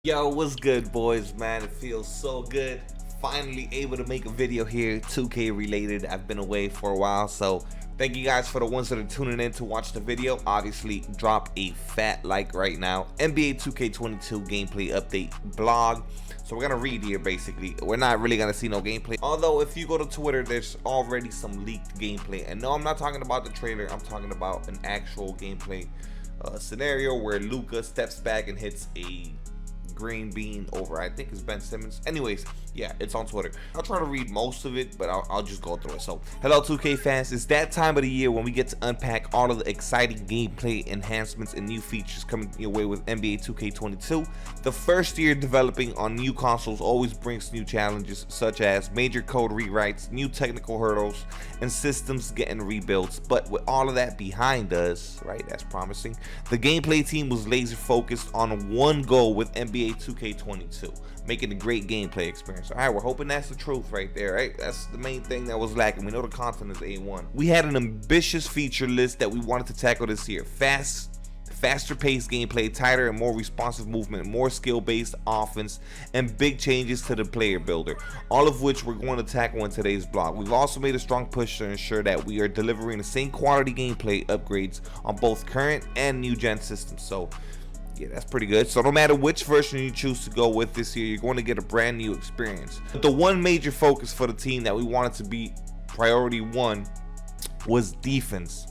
Yo, what's good, boys, man? It feels so good. Finally able to make a video here, 2K related. I've been away for a while, so thank you guys for the ones that are tuning in to watch the video. Obviously, drop a fat like right now. NBA 2K22 gameplay update blog. So we're gonna read here basically. We're not really gonna see no gameplay. Although if you go to Twitter, there's already some leaked gameplay. And no, I'm not talking about the trailer. I'm talking about an actual gameplay scenario where Luka steps back and hits a green bean over, I think it's Ben Simmons. Anyways, yeah, it's on Twitter. I'll try to read most of it, but I'll just go through it. So hello 2K fans, it's that time of the year when we get to unpack all of the exciting gameplay enhancements and new features coming your way with NBA 2K22. The first year developing on new consoles always brings new challenges, such as major code rewrites, new technical hurdles, and systems getting rebuilds. But with all of that behind us, right, that's promising, the gameplay team was laser focused on one goal with NBA 2K22, making a great gameplay experience. All right, we're hoping that's the truth right there, right? That's the main thing that was lacking. We know the content is A1. We had an ambitious feature list that we wanted to tackle this year. Faster paced gameplay, tighter and more responsive movement, more skill-based offense, and big changes to the player builder, all of which we're going to tackle in today's blog. We've also made a strong push to ensure that we are delivering the same quality gameplay upgrades on both current and new gen systems. So yeah, that's pretty good. So no matter which version you choose to go with this year, you're going to get a brand new experience. But the one major focus for the team that we wanted to be priority one was defense.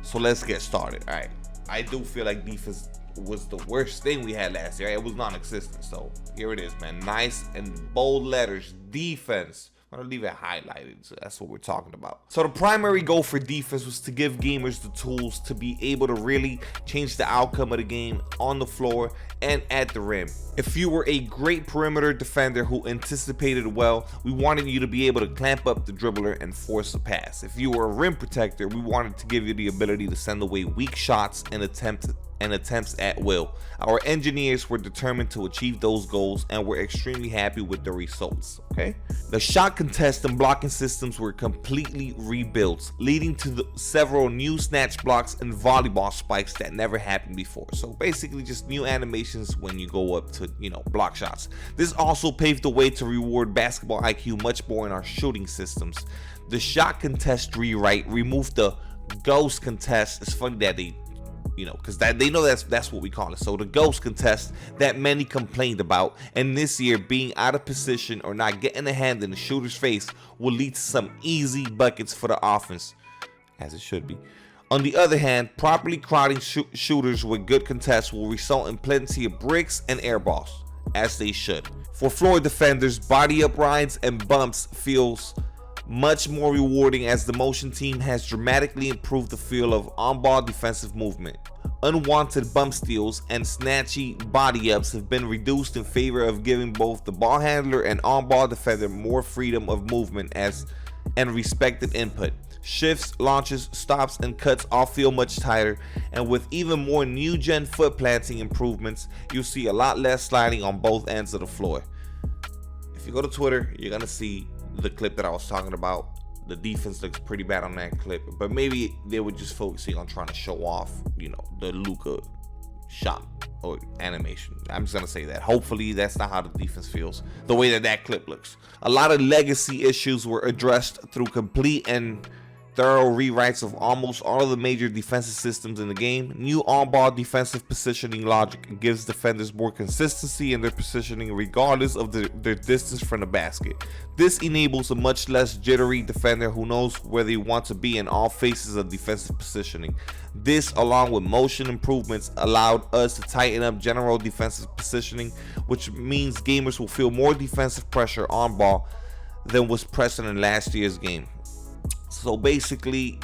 So let's get started. All right, I do feel like defense was the worst thing we had last year. It was non-existent. So here it is, man. Nice and bold letters, defense. I'm gonna leave it highlighted, so that's what we're talking about. So the primary goal for defense was to give gamers the tools to be able to really change the outcome of the game on the floor and at the rim. If you were a great perimeter defender who anticipated well, we wanted you to be able to clamp up the dribbler and force a pass. If you were a rim protector, we wanted to give you the ability to send away weak shots and attempts at will. Our engineers were determined to achieve those goals and were extremely happy with the results. Okay, the shot contest and blocking systems were completely rebuilt, leading to several new snatch blocks and volleyball spikes that never happened before. So basically just new animations when you go up to, block shots. This also paved the way to reward basketball IQ much more in our shooting systems. The shot contest rewrite removed the ghost contest. It's funny that they because they know that's what we call it. So the ghost contest that many complained about, and this year being out of position or not getting a hand in the shooter's face will lead to some easy buckets for the offense, as it should be. On the other hand, properly crowding shooters with good contests will result in plenty of bricks and air balls, as they should. For floor defenders, body up rides and bumps feels much more rewarding as the motion team has dramatically improved the feel of on-ball defensive movement. Unwanted bump steals and snatchy body ups have been reduced in favor of giving both the ball handler and on-ball defender more freedom of movement and respected input. Shifts, launches, stops, and cuts all feel much tighter, and with even more new gen foot planting improvements, you'll see a lot less sliding on both ends of the floor. If you go to Twitter, you're gonna see the clip that I was talking about. The defense looks pretty bad on that clip, but maybe they were just focusing on trying to show off, the Luka shot or animation. I'm just gonna say that. Hopefully that's not how the defense feels, the way that clip looks. A lot of legacy issues were addressed through complete and thorough rewrites of almost all of the major defensive systems in the game. New on-ball defensive positioning logic gives defenders more consistency in their positioning regardless of their distance from the basket. This enables a much less jittery defender who knows where they want to be in all phases of defensive positioning. This, along with motion improvements, allowed us to tighten up general defensive positioning, which means gamers will feel more defensive pressure on ball than was present in last year's game. So basically,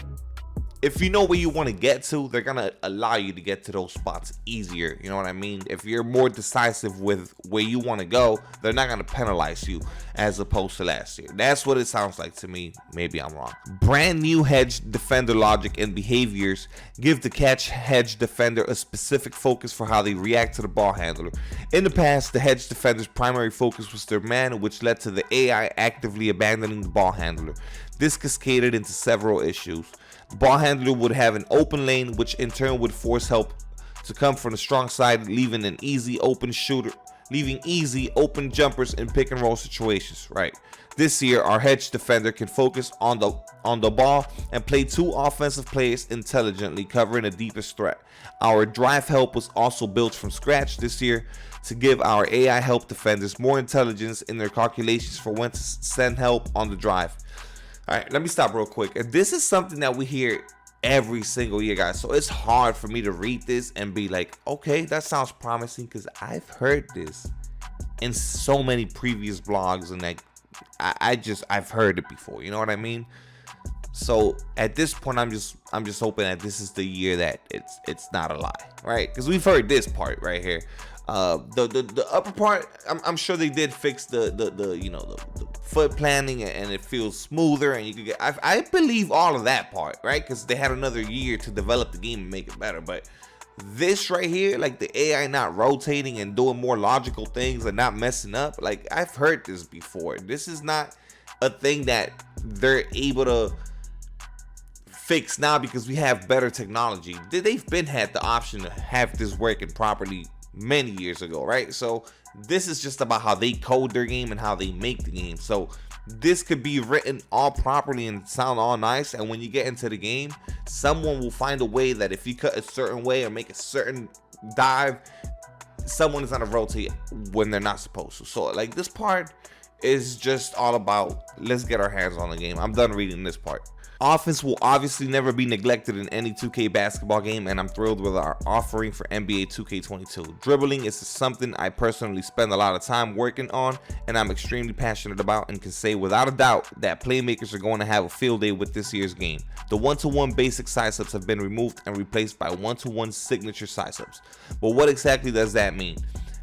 if you know where you want to get to, they're going to allow you to get to those spots easier. You know what I mean? If you're more decisive with where you want to go, they're not going to penalize you as opposed to last year. That's what it sounds like to me. Maybe I'm wrong. Brand new hedge defender logic and behaviors give the catch hedge defender a specific focus for how they react to the ball handler. In the past, the hedge defender's primary focus was their man, which led to the AI actively abandoning the ball handler. This cascaded into several issues. The ball handler would have an open lane, which in turn would force help to come from the strong side, leaving an easy open shooter leaving easy open jumpers in pick and roll situations, right? This year, our hedge defender can focus on the ball and play 2 offensive plays intelligently, covering the deepest threat. Our drive help was also built from scratch this year to give our AI help defenders more intelligence in their calculations for when to send help on the drive. All right, let me stop real quick. And this is something that we hear every single year, guys. So it's hard for me to read this and be like, okay, that sounds promising, because I've heard this in so many previous blogs, and like I've heard it before, you know what I mean? So at this point, I'm just hoping that this is the year that it's not a lie, right? Because we've heard this part right here. The upper part, I'm sure they did fix the foot planning, and it feels smoother, and you can get, I believe all of that part, right? Because they had another year to develop the game and make it better. But this right here, like the AI not rotating and doing more logical things and not messing up, like I've heard this before. This is not a thing that they're able to fix now because we have better technology. They've been had the option to have this working properly many years ago, right? So this is just about how they code their game and how they make the game. So this could be written all properly and sound all nice, and when you get into the game, someone will find a way that if you cut a certain way or make a certain dive, someone is gonna rotate when they're not supposed to. So like this part is just all about, let's get our hands on the game. I'm done reading this part. Offense will obviously never be neglected in any 2K basketball game, and I'm thrilled with our offering for NBA 2K22. Dribbling is something I personally spend a lot of time working on, and I'm extremely passionate about, and can say without a doubt that playmakers are going to have a field day with this year's game. The 1-to-1 basic size-ups have been removed and replaced by 1-to-1 signature size-ups. But what exactly does that mean?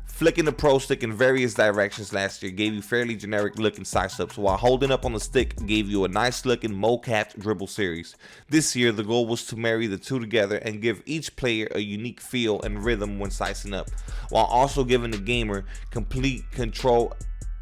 Flicking the pro stick in various directions last year gave you fairly generic looking size-ups, while holding up on the stick gave you a nice looking mo-capped dribble series. This year, the goal was to marry the two together and give each player a unique feel and rhythm when sizing up, while also giving the gamer complete control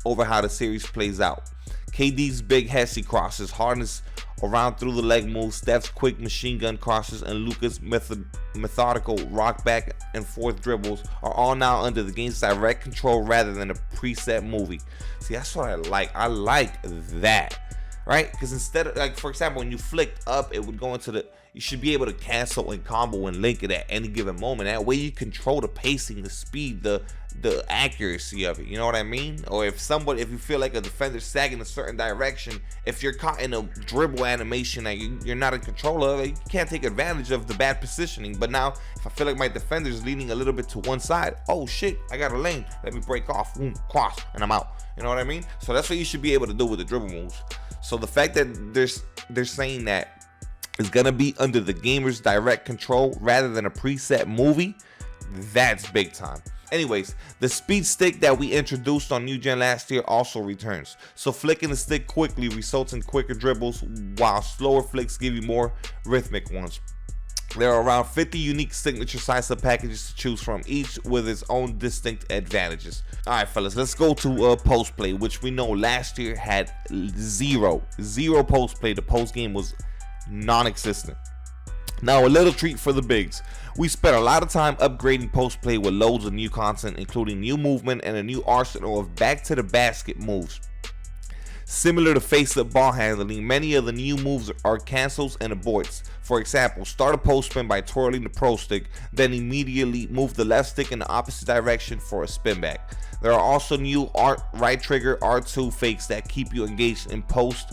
over how the series plays out. KD's big hessy crosses, Harden's around through the leg moves, Steph's quick machine gun crosses, and Luka's methodical rock back and forth dribbles are all now under the game's direct control rather than a preset movie. See, that's what I like. I like that, right? Because instead of, like, for example, when you flicked up, it would go into the, you should be able to cancel and combo and link it at any given moment. That way you control the pacing, the speed, the accuracy of it, you know what I mean? Or if you feel like a defender's sagging a certain direction, if you're caught in a dribble animation that you're not in control of, you can't take advantage of the bad positioning. But now, if I feel like my defender's leaning a little bit to one side, oh shit, I got a lane, let me break off, boom, cross, and I'm out. You know what I mean? So that's what you should be able to do with the dribble moves. So the fact that they're saying that it's gonna be under the gamer's direct control rather than a preset movie, that's big time. Anyways, the speed stick that we introduced on New Gen last year also returns. So flicking the stick quickly results in quicker dribbles, while slower flicks give you more rhythmic ones. There are around 50 unique signature size-up packages to choose from, each with its own distinct advantages. Alright fellas, let's go to post play, which we know last year had zero post play. The post game was non-existent. Now a little treat for the bigs. We spent a lot of time upgrading post play with loads of new content, including new movement and a new arsenal of back to the basket moves. Similar to face-up ball handling, many of the new moves are cancels and aborts. For example, start a post spin by twirling the pro stick, then immediately move the left stick in the opposite direction for a spin back. There are also new right trigger R2 fakes that keep you engaged in post,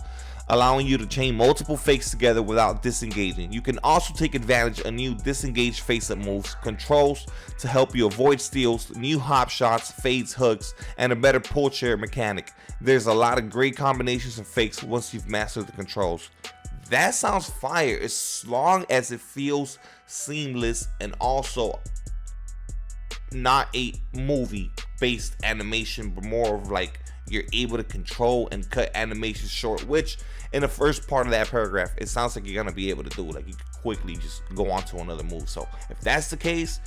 allowing you to chain multiple fakes together without disengaging. You can also take advantage of new disengaged face-up moves, controls to help you avoid steals, new hop shots, fades, hooks, and a better pull chair mechanic. There's a lot of great combinations of fakes once you've mastered the controls. That sounds fire, as long as it feels seamless and also not a movie-based animation, but more of like you're able to control and cut animations short, which in the first part of that paragraph, it sounds like you're gonna be able to do. Like you can quickly just go on to another move. So if that's the case,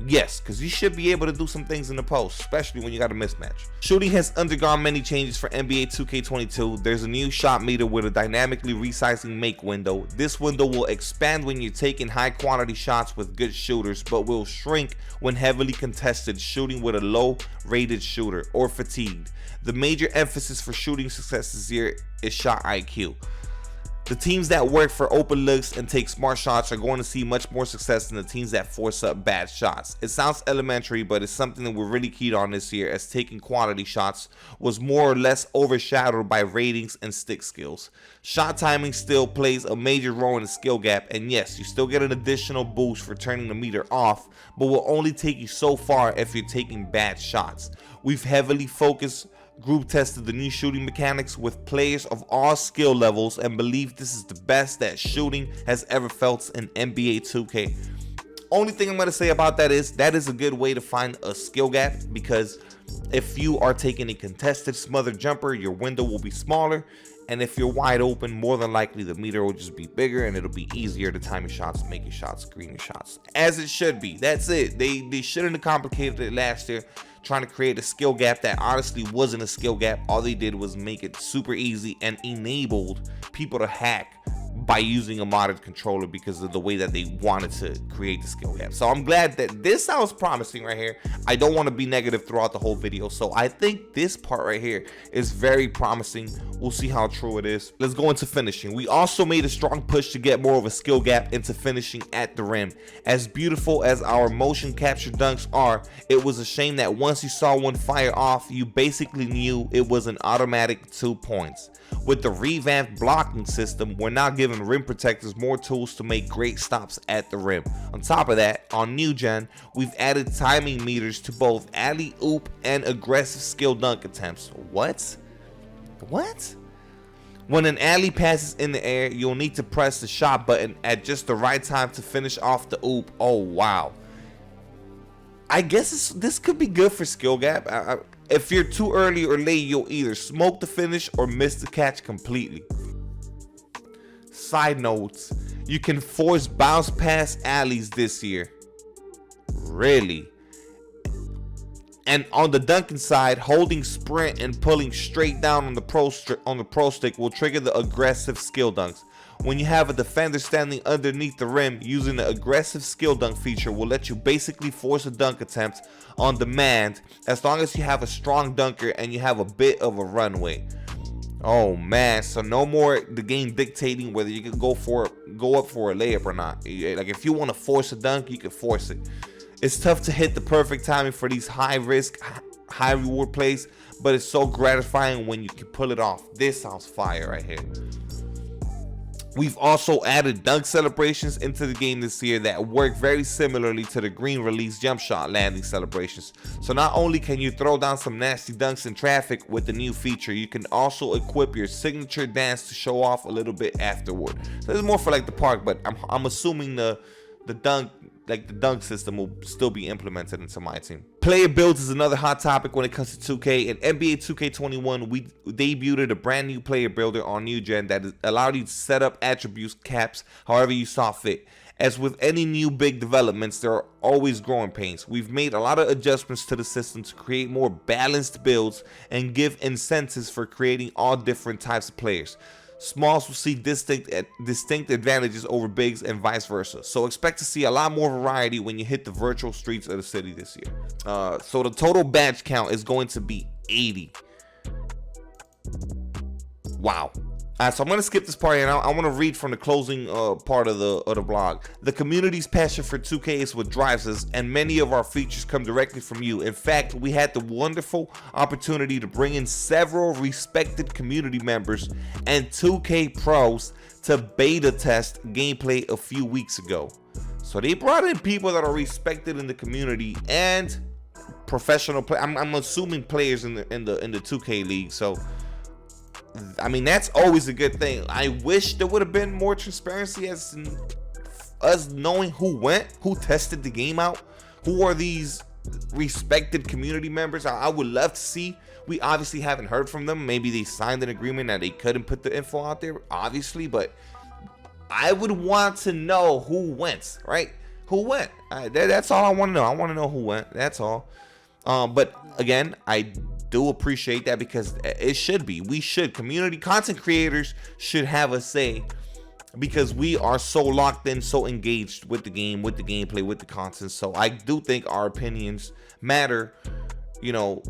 Yes, because you should be able to do some things in the post, especially when you got a mismatch. Shooting has undergone many changes for NBA 2K22. There's a new shot meter with a dynamically resizing make window. This window will expand when you're taking high quality shots with good shooters, but will shrink when heavily contested shooting with a low rated shooter or fatigued. The major emphasis for shooting success this year is shot IQ. The teams that work for open looks and take smart shots are going to see much more success than the teams that force up bad shots. It sounds elementary, but it's something that we're really keyed on this year, as taking quality shots was more or less overshadowed by ratings and stick skills. Shot timing still plays a major role in the skill gap, and yes, you still get an additional boost for turning the meter off, but will only take you so far if you're taking bad shots. We've heavily focused group tested the new shooting mechanics with players of all skill levels and believe this is the best that shooting has ever felt in NBA 2K. Only thing I'm going to say about that is a good way to find a skill gap, because if you are taking a contested smothered jumper, your window will be smaller, and if you're wide open, more than likely the meter will just be bigger and it'll be easier to time your shots, make your shots, screen your shots, as it should be. That's it. They shouldn't have complicated it last year, trying to create a skill gap that honestly wasn't a skill gap. All they did was make it super easy and enabled people to hack by using a modded controller because of the way that they wanted to create the skill gap. So I'm glad that this sounds promising right here. I don't want to be negative throughout the whole video, so I think this part right here is very promising. We'll see how true it is. Let's go into finishing. We also made a strong push to get more of a skill gap into finishing at the rim. As beautiful as our motion capture dunks are, it was a shame that once you saw one fire off, you basically knew it was an automatic 2 points. With the revamped blocking system, we're now giving rim protectors more tools to make great stops at the rim. On top of that, on new gen, we've added timing meters to both alley-oop and aggressive skill dunk attempts. What? When an alley passes in the air, you'll need to press the shot button at just the right time to finish off the oop. Oh wow. I guess this could be good for skill gap. If you're too early or late, you'll either smoke the finish or miss the catch completely. Side notes, you can force bounce pass alleys this year. Really? And on the dunking side, holding sprint and pulling straight down on the pro stick will trigger the aggressive skill dunks. When you have a defender standing underneath the rim, using the aggressive skill dunk feature will let you basically force a dunk attempt on demand, as long as you have a strong dunker and you have a bit of a runway. Oh man, so no more the game dictating whether you can go up for a layup or not. Like if you want to force a dunk, you can force it. It's tough to hit the perfect timing for these high risk, high reward plays, but it's so gratifying when you can pull it off. This sounds fire right here. We've also added dunk celebrations into the game this year that work very similarly to the green release jump shot landing celebrations. So not only can you throw down some nasty dunks in traffic with the new feature, you can also equip your signature dance to show off a little bit afterward. So this is more for like the park, but I'm assuming the dunk system will still be implemented into my team. Player builds is another hot topic when it comes to 2K. In NBA 2K21, we debuted a brand new player builder on new gen that allowed you to set up attributes caps however you saw fit. As with any new big developments, there are always growing pains. We've made a lot of adjustments to the system to create more balanced builds and give incentives for creating all different types of players. Smalls will see distinct advantages over bigs and vice versa. So expect to see a lot more variety when you hit the virtual streets of the city this year. So the total badge count is going to be 80. Wow. So I'm going to skip this part and I want to read from the closing part of the blog. The community's passion for 2K is what drives us, and many of our features come directly from you. In fact, we had the wonderful opportunity to bring in several respected community members and 2K pros to beta test gameplay a few weeks ago. So they brought in people that are respected in the community and professional play. I'm assuming players in the 2K league. So I mean, that's always a good thing. I wish there would have been more transparency as in us knowing who tested the game out, who are these respected community members. I would love to see. We obviously haven't heard from them. Maybe they signed an agreement that they couldn't put the info out there, obviously, but I would want to know who went, right? who went. That's all I want to know. I want to know who went. That's all. But again, I do appreciate that, because it should be. We should. Community content creators should have a say, because we are so locked in, so engaged with the game, with the gameplay, with the content. So I do think our opinions matter, you know,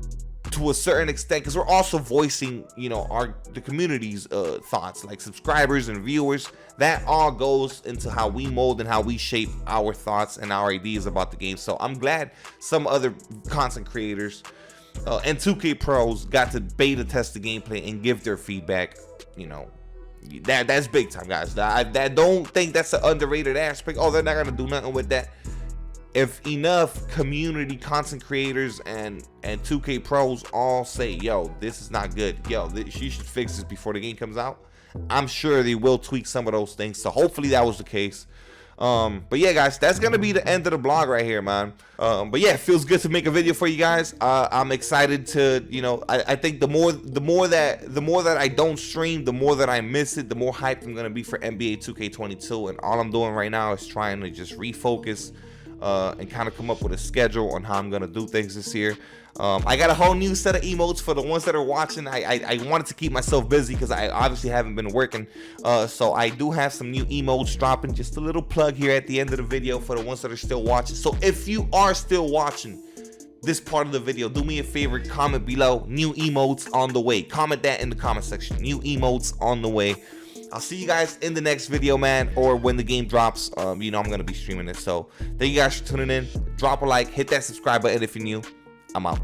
to a certain extent, because we're also voicing, you know, the community's thoughts, like subscribers and viewers. That all goes into how we mold and how we shape our thoughts and our ideas about the game. So I'm glad some other content creators and 2K pros got to beta test the gameplay and give their feedback. You know, that's big time, guys. I don't think that's an underrated aspect. Oh, they're not gonna do nothing with that. If enough community content creators and 2K pros all say, yo, this is not good, yo, you should fix this before the game comes out, I'm sure they will tweak some of those things. So hopefully that was the case. But yeah, guys, that's gonna be the end of the vlog right here, man. But yeah, it feels good to make a video for you guys. I'm excited to, you know, I think the more that I don't stream, the more that I miss it, the more hyped I'm gonna be for NBA 2K22. And all I'm doing right now is trying to just refocus and kind of come up with a schedule on how I'm gonna do things this year. I got a whole new set of emotes for the ones that are watching. I wanted to keep myself busy because I obviously haven't been working, so I do have some new emotes dropping. Just a little plug here at the end of the video for the ones that are still watching. So if you are still watching this part of the video, do me a favor, comment below, new emotes on the way. Comment that in the comment section, new emotes on the way. I'll see you guys in the next video, man, or when the game drops. You know I'm gonna be streaming it. So thank you guys for tuning in. Drop a like, hit that subscribe button if you're new. I'm out.